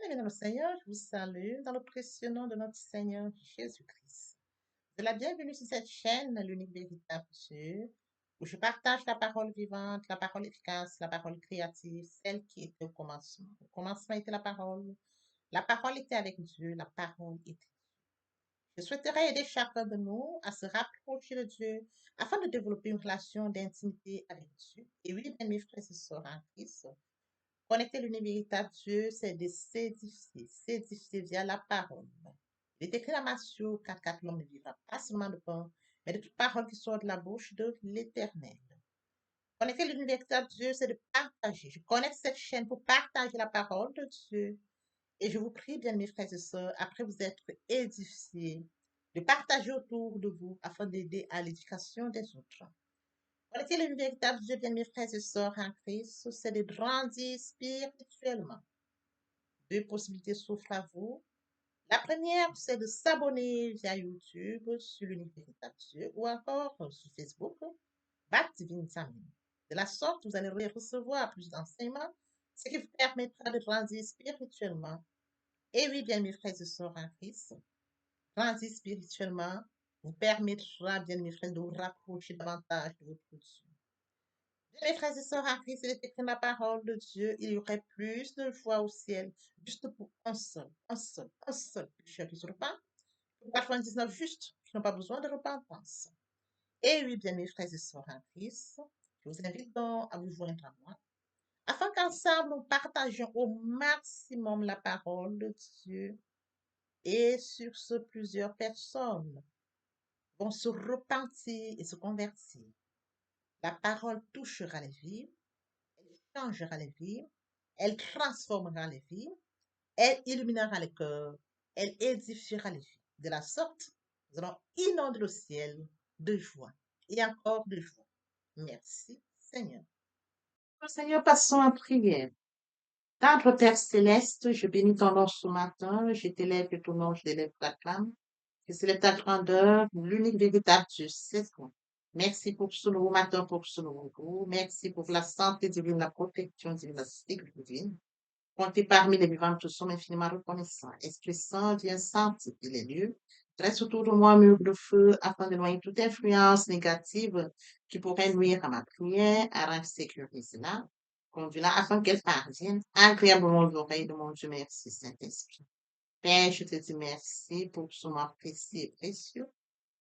Bien, dans le Seigneur, je vous salue dans le précieux nom de notre Seigneur Jésus-Christ. C'est la bienvenue sur cette chaîne, l'unique véritable Dieu, où je partage la parole vivante, la parole efficace, la parole créative, celle qui était au commencement. Au commencement était la parole. La parole était avec Dieu, la parole était. Je souhaiterais aider chacun de nous à se rapprocher de Dieu afin de développer une relation d'intimité avec Dieu. Et oui, bien, mes frères et sœurs en Christ, connecter l'univers véritable Dieu, c'est de s'édifier via la parole. Il est écrit dans Matthieu 4, l'homme ne vivra pas seulement de pain, mais de toute parole qui sort de la bouche de l'Éternel. Connecter l'univers véritable Dieu, c'est de partager. Je connecte cette chaîne pour partager la parole de Dieu. Et je vous prie, bien mes frères et sœurs, après vous être édifiés, de partager autour de vous afin d'aider à l'éducation des autres. Connecter le véritable Dieu, bien mes frères et sœurs en Christ, c'est de grandir spirituellement. Deux possibilités s'offrent à vous. La première, c'est de s'abonner via YouTube sur l'Unique Véritable Dieu ou encore sur Facebook, Bat Divine Family. De la sorte, vous allez recevoir plus d'enseignements, ce qui vous permettra de grandir spirituellement. Et oui, bien mes frères et sœurs en Christ, grandir spirituellement vous permettra, bien mes frères, de vous rapprocher davantage de votre Dieu. Mes frères et sœurs en Christ, il est écrit dans la parole de Dieu, il y aurait plus de joie au ciel, juste pour un seul pécheur qui se repent, pour 99 justes qui n'ont pas besoin de repentance. Et oui, bien mes frères et sœurs en Christ, je vous invite donc à vous joindre à moi, afin qu'ensemble nous partagions au maximum la parole de Dieu. Et sur ce, plusieurs personnes vont se repentir et se convertir. La parole touchera les vies, elle changera les vies, elle transformera les vies, elle illuminera les cœurs, elle édifiera les vies. De la sorte, nous allons inonder le ciel de joie et encore de joie. Merci, Seigneur. Seigneur, passons en prière. Tendre Père céleste, je bénis ton nom ce matin, je t'élève et ton nom, je t'élève ta clame. Que c'est ta grandeur, l'unique véritable Dieu, c'est toi. Merci pour ce nouveau matin, pour ce nouveau jour. Merci pour la santé divine, la protection divine, la sécurité divine. Comptez parmi les vivants, nous sommes infiniment reconnaissants. Esprit Saint, viens sanctifier les lieux. Dresse autour de moi un mur de feu afin de noyer toute influence négative qui pourrait nuire à ma prière, à sécuriser là. Conduis-la afin qu'elle parvienne agréablement aux oreilles de mon Dieu. Merci, Saint-Esprit. Père, je te dis merci pour ce moment précis et précieux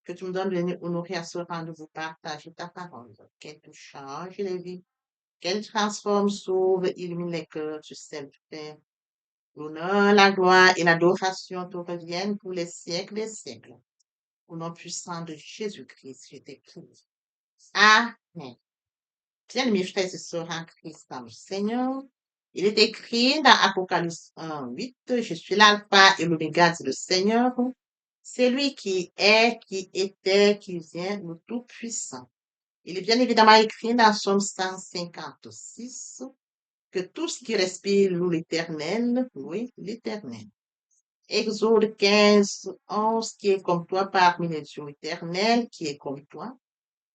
que tu me donnes de venir honorer à ce rendez-vous partager ta parole. Qu'elle te change les vies, qu'elle transforme, sauve, illumine les cœurs, tu sais le faire. L'honneur, la gloire et l'adoration te reviennent pour les siècles des siècles. Au nom puissant de Jésus-Christ, je t'écris. Amen. Bien, mes frères et sœurs en Christ dans le Seigneur, il est écrit dans Apocalypse 1:8, je suis l'alpha et l'oméga, dit le Seigneur. C'est lui qui est, qui était, qui vient, le Tout-Puissant. Il est bien évidemment écrit dans Somme 156 que tout ce qui respire loue l'Éternel, oui, l'Éternel. Exode 15:11, qui est comme toi parmi les dieux éternels, qui est comme toi,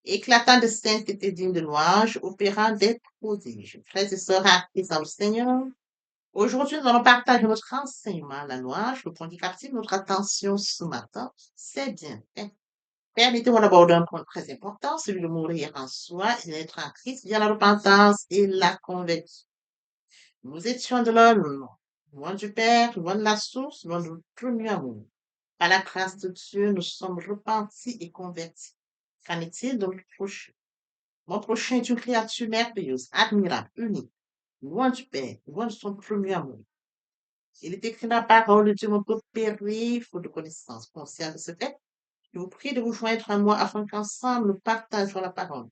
éclatant de sainteté digne de louange, opérant des prodiges. Frères et sœurs, Christ dans le Seigneur, aujourd'hui, nous allons partager notre enseignement, la louange, le point qui captive notre attention ce matin. C'est bien fait. Permettez-moi d'aborder un point très important, celui de mourir en soi et d'être en Christ via la repentance et la conversion. Nous étions de l'homme, loin du Père, loin de la source, loin de tout mieux amour. Par la grâce de Dieu, nous sommes repentis et convertis. Qu'en est-il de notre prochain? Mon prochain est une créature merveilleuse, admirable, unique, loin du Père, loin de son premier amour. Il est écrit dans la parole de Dieu, mon peuple périt, faute de connaissance. Conscient de ce fait, je vous prie de vous joindre à moi afin qu'ensemble nous partageons la parole.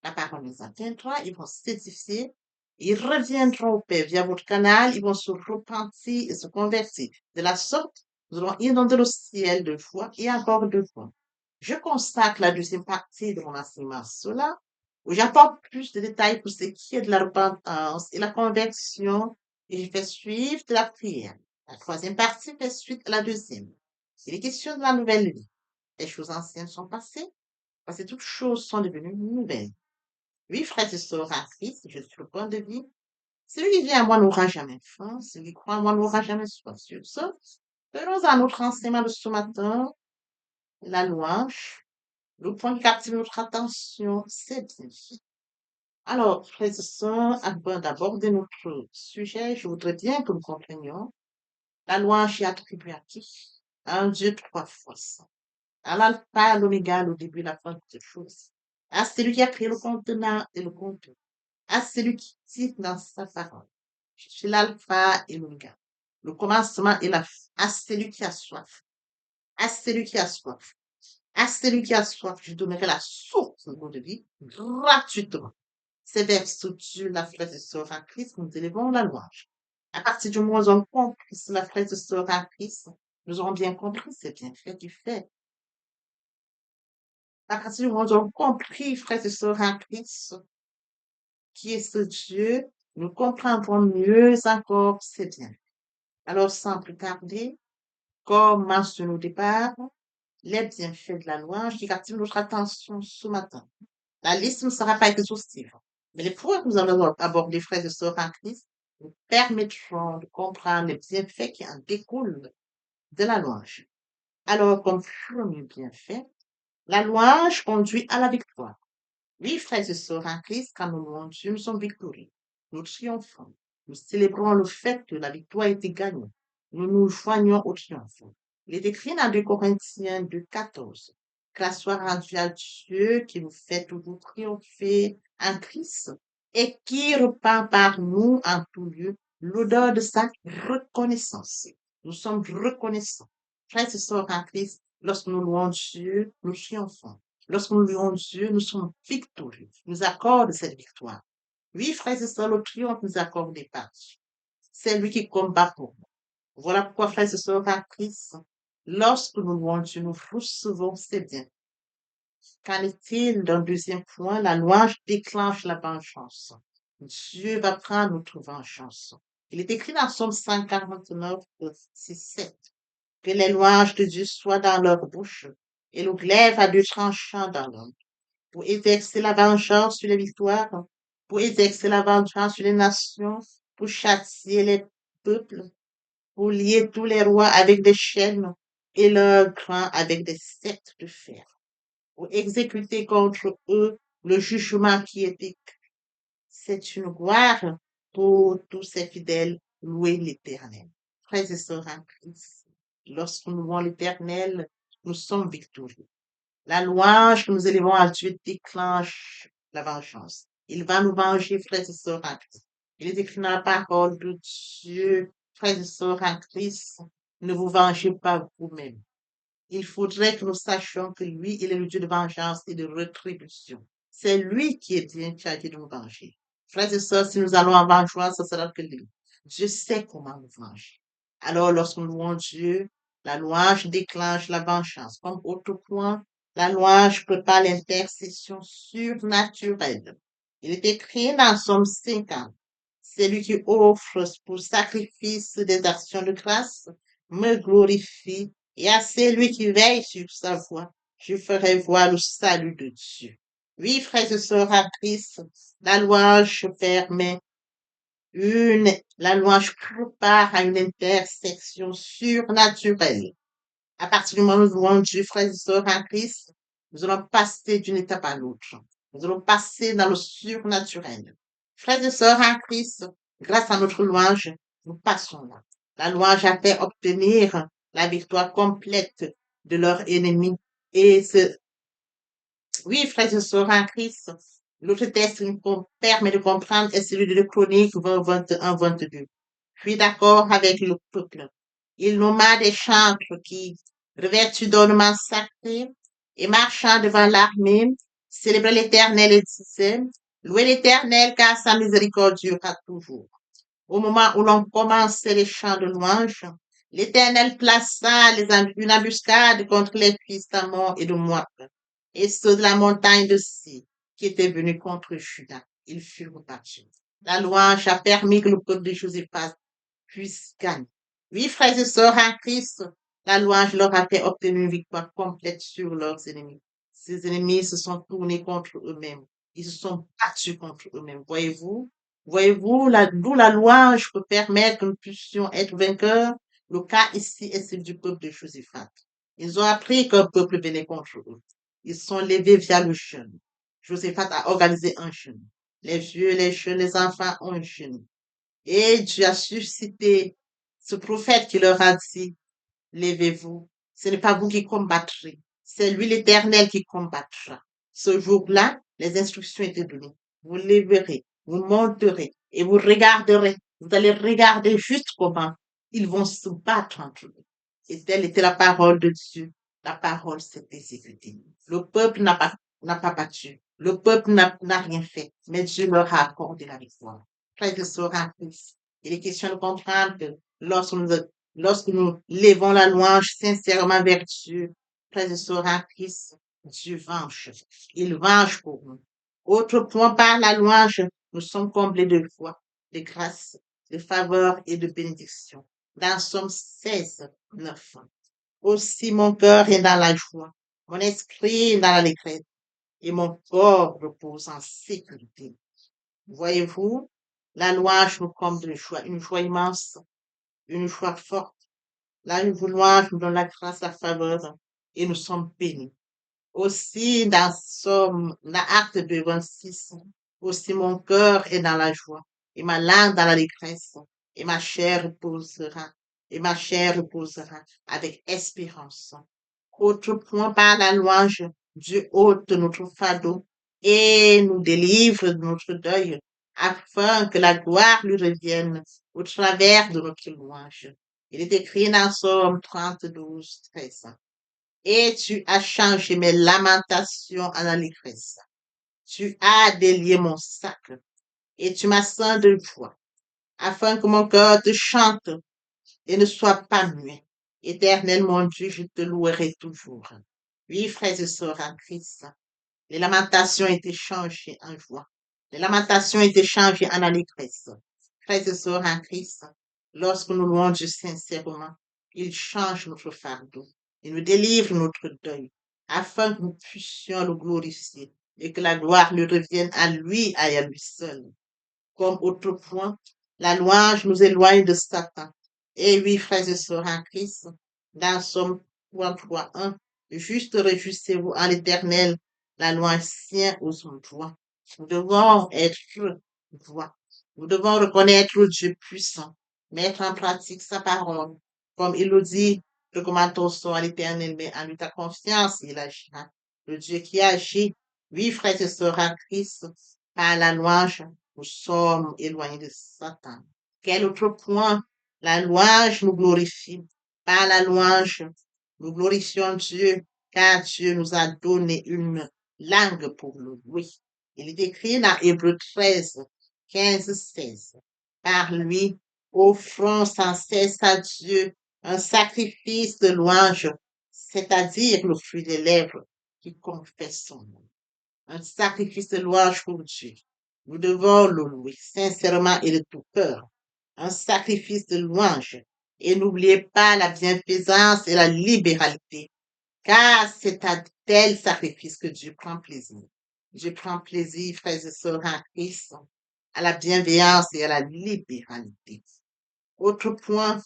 La parole les atteindra, ils vont s'édifier, ils reviendront au Père via votre canal, ils vont se repentir et se convertir. De la sorte, nous allons inonder le ciel de joie et encore de joie. Je consacre la deuxième partie de mon enseignement à cela, où j'apporte plus de détails pour ce qui est de la repentance et la conversion, et je fais suivre de la prière. La troisième partie fait suite à la deuxième. Il est question de la nouvelle vie. Les choses anciennes sont passées, parce que toutes choses sont devenues nouvelles. Oui, frères et sœurs en Christ, je suis le point de vie. Celui qui vient à moi n'aura jamais faim, celui qui croit en moi n'aura jamais soif. Sur ce, venons à notre enseignement de ce matin, la louange. Le point qui captive notre attention, c'est bien. Alors, frères et sœurs, avant d'aborder notre sujet, je voudrais bien que nous comprenions la louange est attribuée à qui? À un Dieu trois fois saint. À l'alpha, à l'oméga, le début, la fin de toutes choses. À celui qui a créé le contenant et le contenu. À celui qui dit dans sa parole. Je suis l'alpha et l'oméga. Le commencement et la fin. À celui qui a soif. À celui qui a soif. À celui qui a soif, je donnerai la source de l'eau de vie gratuitement. Ces versets la frère et sœur en Christ, nous élevons la louange. À partir du moment où nous avons compris la frère et sœur en Christ, nous aurons bien compris c'est bien fait du fait. À partir du moment où nous avons compris, frères et sœurs en Christ, qui est ce Dieu, nous comprendrons mieux encore c'est bien. Alors, sans plus tarder, comme mentionné au départ, les bienfaits de la louange qui captivent notre attention ce matin. La liste ne sera pas exhaustive, mais les points que nous allons aborder, frères et sœurs en Christ, nous permettront de comprendre les bienfaits qui en découlent de la louange. Alors, comme premier bienfait, la louange conduit à la victoire. Oui, frères et sœurs en Christ, quand nous louons Dieu, nous sommes victorieux. Nous triomphons. Nous célébrons le fait que la victoire a été gagnée. Nous nous joignons au triomphe. Il est écrit dans 2 Corinthiens 2,14. Grâce soit rendue à Dieu qui nous fait toujours triompher en Christ et qui repart par nous en tout lieu l'odeur de sa reconnaissance. Nous sommes reconnaissants. Frères et sœurs en Christ, lorsque nous louons Dieu, nous triomphons. Lorsque nous louons Dieu, nous sommes victorieux. Nous accorde cette victoire. Oui, frères et sœurs, le triomphe nous accorde des parties. C'est lui qui combat pour nous. Voilà pourquoi, frères et sœurs, en Christ, lorsque nous louons Dieu, nous recevons ses biens. Qu'en est-il d'un deuxième point? La louange déclenche la vengeance. Dieu va prendre notre vengeance. Il est écrit dans Psaume 149, 6, 7, que les louanges de Dieu soient dans leur bouche et le glaive à deux tranchants dans l'homme pour exercer la vengeance sur les victoires, pour exercer la vengeance sur les nations, pour châtier les peuples, pour lier tous les rois avec des chaînes et leurs grands avec des sept de fer, pour exécuter contre eux le jugement qui est écrit. C'est une gloire pour tous ces fidèles. Louer l'Éternel. Frères et sœurs en Christ, lorsque nous louons l'Éternel, nous sommes victorieux. La louange que nous élevons à Dieu déclenche la vengeance. Il va nous venger, frères et sœurs en Christ. Il est écrit dans la parole de Dieu, frères et sœurs en Christ, ne vous vengez pas vous-même. Il faudrait que nous sachions que lui, il est le Dieu de vengeance et de rétribution. C'est lui qui est bien chargé de nous venger. Frères et sœurs, si nous allons en vengeance, ce sera que lui. Dieu sait comment nous venger. Alors, lorsque nous louons Dieu, la louange déclenche la vengeance. Comme autre point, la louange prépare l'intercession surnaturelle. Il est écrit dans Somme 50. C'est lui qui offre pour sacrifice des actions de grâce, me glorifie, et à celui qui veille sur sa voie, je ferai voir le salut de Dieu. Oui, frères et sœurs en Christ, la louange permet la louange prépare à une intersection surnaturelle. À partir du moment où nous louons Dieu, frères et sœurs en Christ, nous allons passer d'une étape à l'autre. Nous allons passer dans le surnaturel. Frères et sœurs en Christ, grâce à notre louange, nous passons là. La louange a fait obtenir la victoire complète de leur ennemi. Et oui, frères et sœurs en Christ, l'autre texte qui nous permet de comprendre est celui de Chroniques 20, 21, 22. Je suis d'accord avec le peuple. Il nomma des chantres qui, revêtus d'ornements sacrés et marchant devant l'armée, célébraient l'Éternel et disaient, louez l'Éternel car sa miséricorde durera toujours. Au moment où l'on commençait les chants de louange, l'Éternel plaça une embuscade contre les fils d'Amon et de Moab, et ceux de la montagne de Si, qui étaient venus contre Juda. Ils furent battus. La louange a permis que le peuple de Josaphat puisse gagner. Oui, frères et sœurs en Christ, la louange leur a fait obtenir une victoire complète sur leurs ennemis. Ces ennemis se sont tournés contre eux-mêmes. Ils se sont battus contre eux-mêmes. Voyez-vous, Voyez-vous, d'où la louange peut permettre que nous puissions être vainqueurs. Le cas ici est celui du peuple de Josaphat. Ils ont appris qu'un peuple venait contre eux. Ils sont levés via le jeûne. Josaphat a organisé un jeûne. Les vieux, les jeunes, les enfants ont jeûné. Et Dieu a suscité ce prophète qui leur a dit, levez-vous. Ce n'est pas vous qui combattrez. C'est lui l'Éternel qui combattra. Ce jour-là, les instructions étaient données. Vous lèverez, vous monterez et vous regarderez. Vous allez regarder juste comment ils vont se battre entre eux. Et telle était la parole de Dieu. La parole s'est exécutée. Le peuple n'a pas battu. Le peuple n'a rien fait. Mais Dieu leur a accordé la victoire. Frères et sœurs en Christ, il est question de comprendre que lorsque nous levons la louange sincèrement vers Dieu, frères et sœurs en Christ, Dieu venge. Il venge pour nous. Autre point, par la louange, nous sommes comblés de foi, de grâce, de faveur et de bénédiction. Dans Somme 16, 9. Aussi mon cœur est dans la joie, mon esprit est dans l'allégresse et mon corps repose en sécurité. Voyez-vous, la louange nous comble de joie, une joie immense, une joie forte. La louange nous donne la grâce, la faveur et nous sommes bénis. Aussi, dans Acte 2, 26, aussi mon cœur est dans la joie et ma langue dans l'allégresse et ma chair reposera avec espérance. Autre point, par la louange, Dieu ôte notre fardeau et nous délivre de notre deuil afin que la gloire lui revienne au travers de notre louange. Il est écrit dans Somme 32, 13. Et tu as changé mes lamentations en allégresse. Tu as délié mon sac et tu m'as ceint de joie, afin que mon cœur te chante et ne soit pas muet. Éternel mon Dieu, je te louerai toujours. Oui, frères et sœurs en Christ, les lamentations étaient changées en joie. Les lamentations étaient changées en allégresse. Frères et sœurs en Christ, lorsque nous louons Dieu sincèrement, il change notre fardeau. Il nous délivre notre deuil, afin que nous puissions le glorifier et que la gloire lui revienne à lui et à lui seul. Comme autre point, la louange nous éloigne de Satan. Et oui, frères et sœurs en Christ, dans Somme 33, 1, juste réjouissez-vous en l'Éternel, la louange tient aux joie. Nous devons être joie. Nous devons reconnaître Dieu puissant, mettre en pratique sa parole. Comme il le dit, recommande ton sort à l'Éternel, mais en lui ta confiance, il agira. Le Dieu qui agit, oui, frères et sœurs en Christ, par la louange, nous sommes éloignés de Satan. Quel autre point? La louange nous glorifie. Par la louange, nous glorifions Dieu, car Dieu nous a donné une langue pour le louer. Il est écrit dans Hébreux 13, 15, 16. Par lui, offrons sans cesse à Dieu un sacrifice de louange, c'est-à-dire le fruit des lèvres qui confesse son nom. Un sacrifice de louange pour Dieu. Nous devons le louer sincèrement et de tout cœur. Un sacrifice de louange. Et n'oubliez pas la bienfaisance et la libéralité, car c'est à tel sacrifice que Dieu prend plaisir. Dieu prend plaisir, frères et sœurs en Christ, à la bienveillance et à la libéralité. Autre point,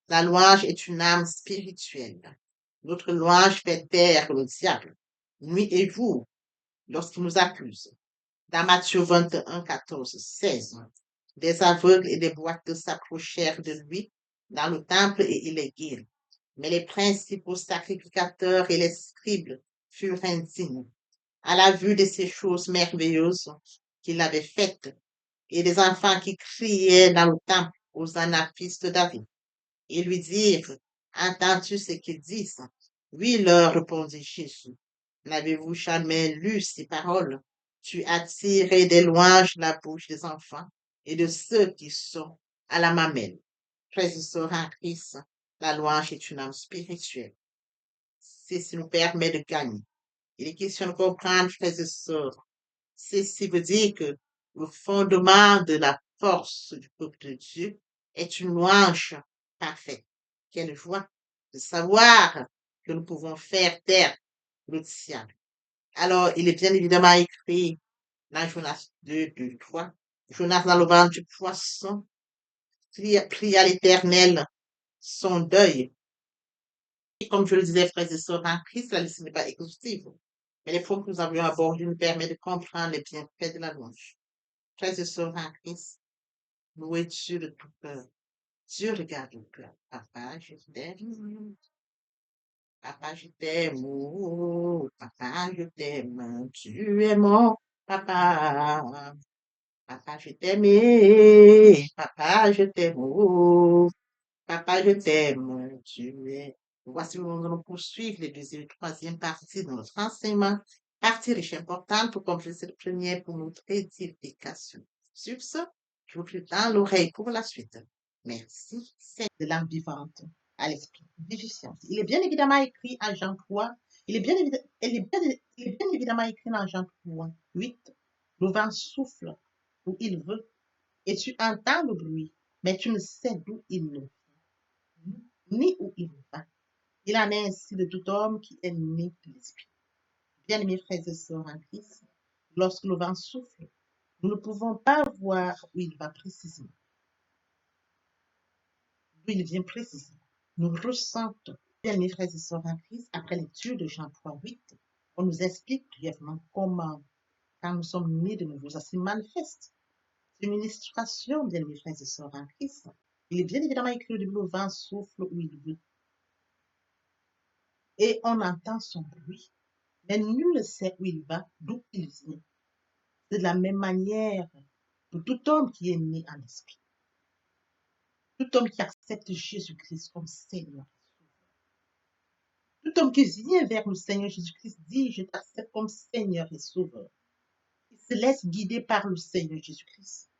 la louange est une âme spirituelle. Notre louange fait taire le diable, nuit et jour, lorsqu'il nous accuse. Dans Matthieu 21, 14, 16, des aveugles et des boiteux s'approchèrent de lui dans le temple et il les guérit. Mais les principaux sacrificateurs et les scribes furent indignes à la vue de ces choses merveilleuses qu'il avait faites et des enfants qui criaient dans le temple aux fils de David. Ils lui dirent, entends-tu ce qu'ils disent? Oui, leur répondit Jésus. N'avez-vous jamais lu ces paroles? Tu as tiré des louanges de la bouche des enfants et de ceux qui sont à la mamelle. Frères et sœurs en Christ, la louange est une âme spirituelle. Ceci nous permet de gagner. Il est question de comprendre, frères et sœurs. Ceci veut dire que le fondement de la force du peuple de Dieu est une louange parfaite. Quelle joie de savoir que nous pouvons faire taire le diable. Alors, il est bien évidemment écrit dans Jonas 2, 2, 3. Jonas dans le ventre du poisson prie à l'Éternel son deuil. Et comme je le disais, frères et sœurs en Christ, la liste n'est pas exhaustive. Mais les points que nous avions abordés nous permettent de comprendre les bienfaits de la louange. Frères et sœurs en Christ, louez Dieu de tout cœur. Dieu regarde le cœur. Papa, je t'aime. Papa, je t'aime. Oh, papa, je t'aime. Tu es mon papa. Papa, je t'aime. Papa, je t'aime. Oh, papa, je t'aime. Tu es. Voici où nous allons poursuivre les deuxième et troisième partie de notre enseignement. Partie riche et importante pour compléter cette première pour notre édification. Sur ce, je vous prie dans l'oreille pour la suite. Merci. C'est de l'âme vivante à l'esprit vivifiant. Il est bien évidemment écrit à Jean 3. Il est bien évidemment écrit dans Jean 3, 8. Le vent souffle où il veut et tu entends le bruit, mais tu ne sais d'où il vient, ni où il va. Il en est ainsi de tout homme qui est né de l'esprit. Bien-aimés frères et sœurs en Christ, lorsque le vent souffle, nous ne pouvons pas voir où il va précisément, d'où il vient précisément. Nous ressentons, bien-aimés frères et sœurs en Christ, après lecture de Jean 3, 8, on nous explique brièvement comment, quand nous sommes nés de nouveau, ça se manifeste. C'est une illustration, bien-aimés frères et sœurs en Christ. Il est bien évidemment écrit que le vent souffle où il veut et on entend son bruit, mais nul ne sait où il va, d'où il vient. C'est de la même manière pour tout homme qui est né en esprit, tout homme qui accepte Jésus-Christ comme Seigneur. Tout homme qui vient vers le Seigneur Jésus-Christ dit, je t'accepte comme Seigneur et Sauveur. Il se laisse guider par le Seigneur Jésus-Christ.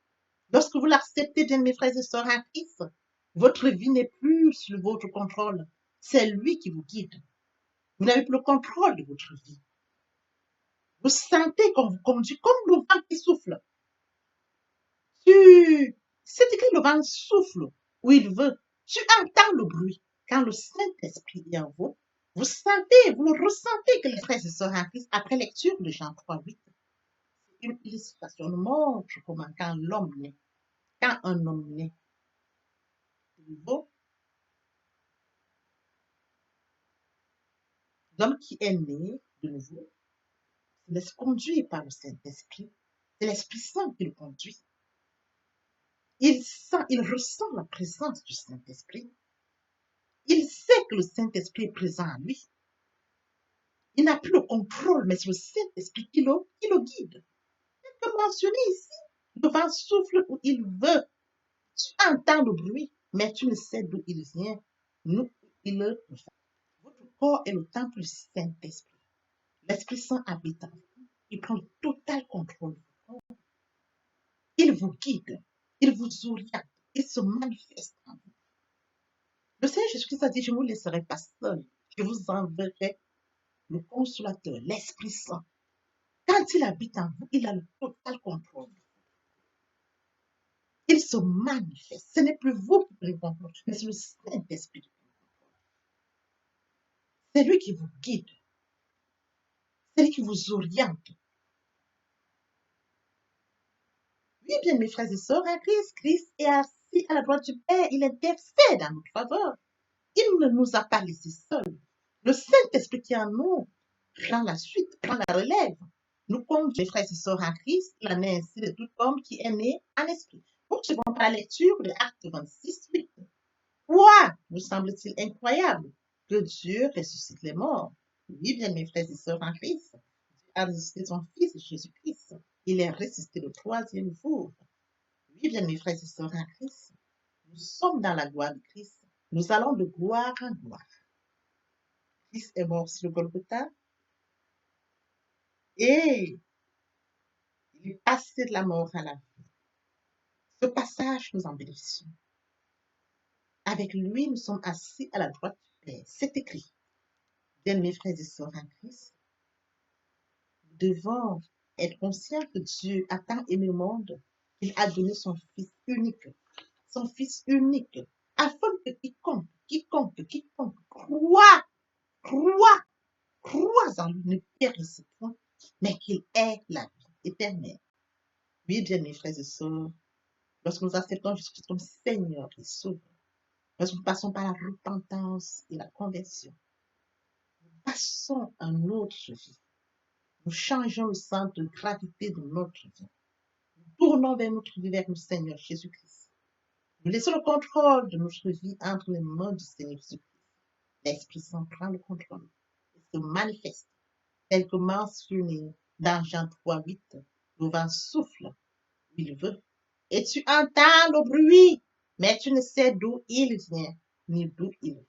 Lorsque vous l'acceptez, bien mes frères et sœurs en Christ, votre vie n'est plus sous votre contrôle. C'est lui qui vous guide. Vous n'avez plus le contrôle de votre vie. Vous sentez qu'on vous conduit comme le vent qui souffle. C'est écrit le vent souffle où il veut. Tu entends le bruit. Quand le Saint-Esprit est en vous, vous sentez, vous le ressentez que les frères et sœurs en Christ, après lecture de Jean 3, 8, une illustration montre comment quand l'homme naît, quand un homme naît de nouveau, l'homme qui est né de nouveau se laisse conduire par le Saint-Esprit. C'est l'Esprit Saint qui le conduit. Il sent, il ressent la présence du Saint-Esprit. Il sait que le Saint-Esprit est présent en lui. Il n'a plus le contrôle, mais c'est le Saint-Esprit qui le guide. Comme mentionné ici, le vent souffle où il veut. Tu entends le bruit, mais tu ne sais d'où il vient, nous il le va. Votre corps est le temple du Saint-Esprit. L'Esprit Saint habite en vous. Il prend le total contrôle. Il vous guide, il vous oriente, il se manifeste en vous. Le Seigneur Jésus-Christ a dit, je ne vous laisserai pas seul, je vous enverrai le consolateur, l'Esprit Saint. Quand il habite en vous, il a le total contrôle. Il se manifeste. Ce n'est plus vous qui prenez le contrôle, mais c'est le Saint-Esprit. C'est lui qui vous guide. C'est lui qui vous oriente. Oui, bien, mes frères et sœurs, en Christ est assis à la droite du Père. Il intercède en notre faveur. Il ne nous a pas laissés seuls. Le Saint-Esprit qui est en nous prend la suite, prend la relève. Nous, comme mes frères et sœurs en Christ, il en est ainsi de tout homme qui est né en esprit. Poursuivons par la lecture de Actes 26, 8. Quoi vous semble-t-il incroyable que Dieu ressuscite les morts? Oui, bien, mes frères et sœurs en Christ, Dieu a ressuscité son Fils Jésus-Christ. Il est ressuscité le troisième jour. Oui, bien, mes frères et sœurs en Christ, nous sommes dans la gloire de Christ. Nous allons de gloire en gloire. Christ est mort sur le Golgotha et il est passé de la mort à la vie. Ce passage, nous en bénéficions. Avec lui, nous sommes assis à la droite du Père. C'est écrit. Bien, mes frères et sœurs en Christ, nous devons être conscients que Dieu a tant aimé le monde qu'il a donné son Fils unique, afin que quiconque croit en lui ne périsse point, mais qu'il ait la vie éternelle. Oui, bien, mes frères et sœurs, lorsque nous acceptons Jésus-Christ comme Seigneur et Sauveur, lorsque nous passons par la repentance et la conversion, passons à notre vie. Nous changeons le centre de gravité de notre vie. Nous tournons vers notre vie, vers le Seigneur Jésus-Christ. Nous laissons le contrôle de notre vie entre les mains du Seigneur Jésus-Christ. L'Esprit Saint prend le contrôle et se manifeste, tel que mentionné dans Jean 3:8. Le vent souffle où il veut, et tu entends le bruit, mais tu ne sais d'où il vient, ni d'où il va.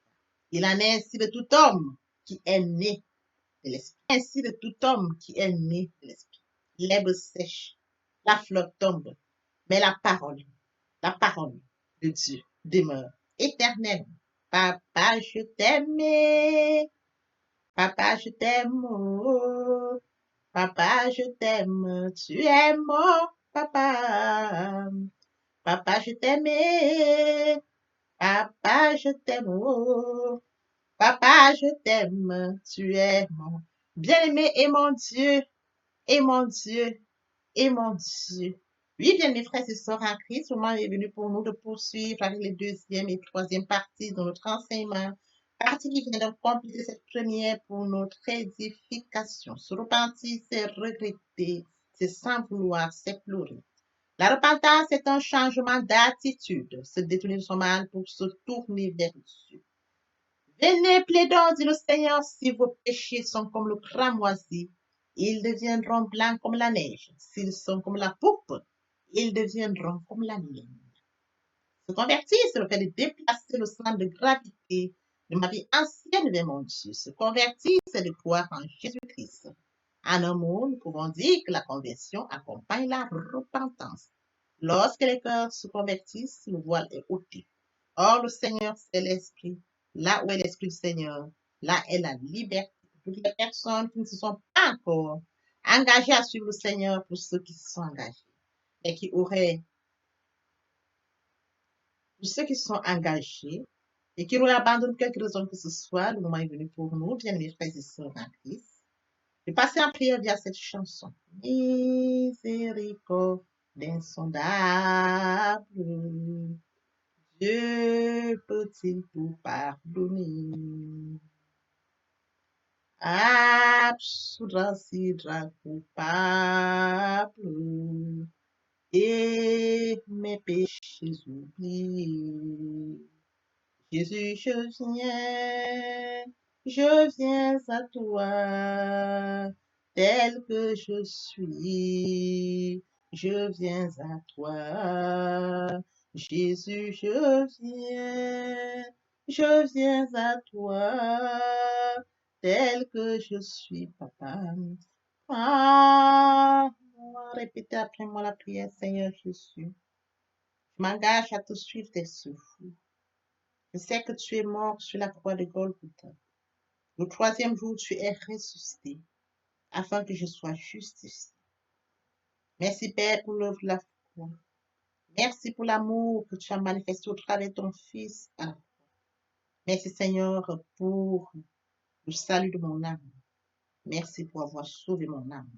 Il en est ainsi de tout homme qui est né de l'Esprit. Ainsi de tout homme qui est né de l'Esprit. L'herbe sèche, la fleur tombe, mais la parole de Dieu demeure éternelle. Papa, je t'aime. Papa, je t'aime. Oh. Papa, je t'aime. Tu es mon papa. Papa, je t'aime. Papa, je t'aime. Oh. Papa, je t'aime. Tu es mon bien-aimé et mon Dieu. Et mon Dieu. Et mon Dieu. Oui, bien, mes frères et sœurs en Christ, le moment est venu pour nous de poursuivre avec les deuxième et troisième parties de notre enseignement. Partie qui vient de compléter cette première pour notre édification. Se repentir, c'est regretter, c'est sans vouloir, c'est pleurer. La repentance est un changement d'attitude, se détourner de son mal pour se tourner vers Dieu. Venez, plaidons, dit le Seigneur, si vos péchés sont comme le cramoisi, ils deviendront blancs comme la neige. S'ils sont comme la pourpre, ils deviendront comme la laine. Se convertir, c'est le fait de déplacer le centre de gravité de ma vie ancienne vers mon Dieu. Se convertir, c'est de croire en Jésus-Christ. En un mot, nous pouvons dire que la conversion accompagne la repentance. Lorsque les cœurs se convertissent, le voile est ôté. Or, le Seigneur, c'est l'Esprit. Là où est l'Esprit du Seigneur, là est la liberté. Toutes les personnes qui ne se sont pas encore engagées à suivre le Seigneur, pour ceux qui se sont engagés, et qui auraient, pour ceux qui se sont engagés, et qui auraient abandonné quelque raison que ce soit, le moment est venu pour nous, bien mes frères et sœurs en Christ, de passer en prière via cette chanson. Miséricorde insondable, Dieu peut-il tout pardonner? Absoudra coupable et mes péchés oubliés. Jésus, je viens à toi, tel que je suis, je viens à toi. Jésus, je viens à toi, tel que je suis, papa. Ah, répétez après moi la prière, Seigneur Jésus. Je m'engage à te suivre tes souffles. Je sais que tu es mort sur la croix de Golgotha. Le troisième jour, tu es ressuscité afin que je sois justifié. Merci, Père, pour l'œuvre de la croix. Merci pour l'amour que tu as manifesté au travers de ton Fils. Merci, Seigneur, pour le salut de mon âme. Merci pour avoir sauvé mon âme.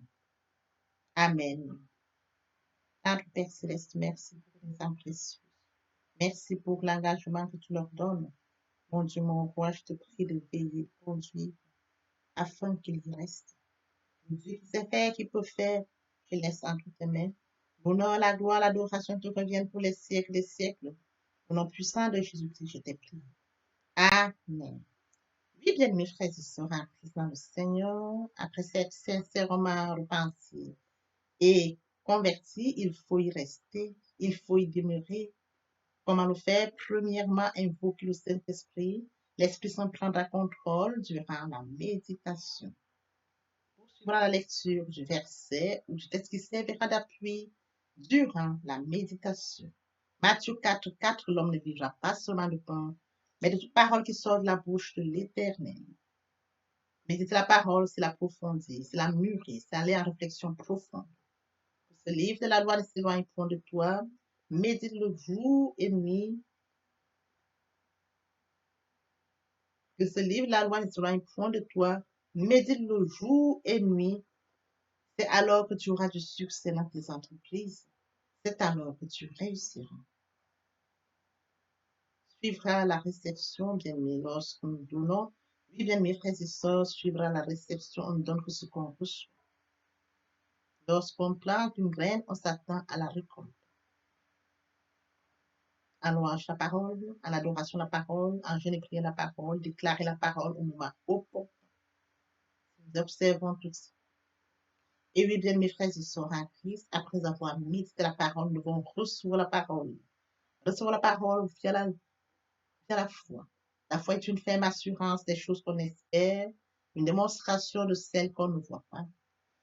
Amen. Notre Père Céleste, merci pour les âmes précieuses. Merci pour l'engagement que tu leur donnes. Mon Dieu, mon roi, je te prie de veiller, conduire, afin qu'ils y restent. Dieu qui sait faire, qui peut faire, je laisse entre tes mains. L'honneur, la gloire, l'adoration te reviennent pour les siècles des siècles. Au nom puissant de Jésus-Christ, je t'ai prié. Amen. Oui, bien, mes frères et sœurs en Christ dans le Seigneur, après s'être sincèrement repenti et converti, il faut y rester, il faut y demeurer. Comment le faire? Premièrement, invoquer le Saint-Esprit. L'Esprit Saint prendra contrôle durant la méditation. Poursuivra la lecture du verset ou du texte qui servira d'appui durant la méditation. Matthieu 4:4, l'homme ne vivra pas seulement de pain, mais de toute parole qui sort de la bouche de l'Éternel. Méditer la parole, c'est l'approfondir, c'est la mûrir, c'est aller en réflexion profonde. Ce livre de la loi ne s'éloigne point de toi. Médite-le jour et nuit. Que ce livre de la loi ne s'éloigne point de toi. Médite-le jour et nuit. C'est alors que tu auras du succès dans tes entreprises. C'est alors que tu réussiras. Suivra la réception, bien-aimés, lorsque nous donnons. Oui, bien, mes frères et sœurs, suivra la réception, on ne donne que ce qu'on reçoit. Lorsqu'on plante une graine, on s'attend à la récolte. En louange la parole, en adoration la parole, en jeûne et prière la parole, déclarer la parole au moment opportun. Nous observons tout ça. Et oui, bien, mes frères et sœurs en Christ, après avoir médité la parole, nous devons recevoir la parole. Recevoir la parole via la foi. La foi est une ferme assurance des choses qu'on espère, une démonstration de celles qu'on ne voit pas.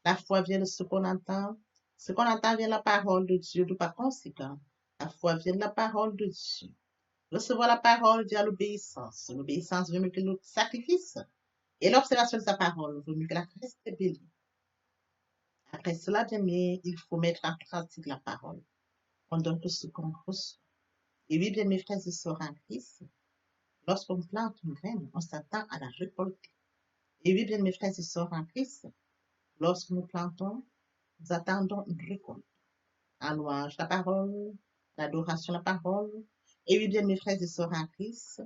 La foi vient de ce qu'on entend. Ce qu'on entend vient de la parole de Dieu, de par conséquent. La foi vient de la parole de Dieu. Recevoir la parole via l'obéissance. L'obéissance veut mieux que le sacrifice. Et l'observation de sa parole veut mieux que la rébellion. Après cela, bien aimé, il faut mettre en pratique la parole. On donne tout ce qu'on reçoit. Et oui, bien mes frères et sœurs en Christ, lorsqu'on plante une graine, on s'attend à la récolter. Et oui, bien mes frères et sœurs en Christ, lorsque nous plantons, nous attendons une récolte. En louange la parole, l'adoration la parole. Et oui, bien mes frères et sœurs en Christ,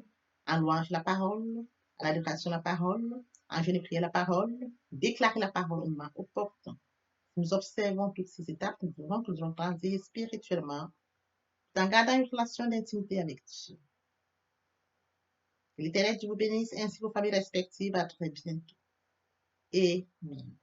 en louange la parole, à l'adoration la parole, en jeûne et prière la parole, déclarer la parole au moment opportun. Nous observons toutes ces étapes, nous verrons que nous allons grandir spirituellement, tout en gardant une relation d'intimité avec Dieu. Que l'Éternel Dieu vous bénisse ainsi que vos familles respectives. À très bientôt. Amen.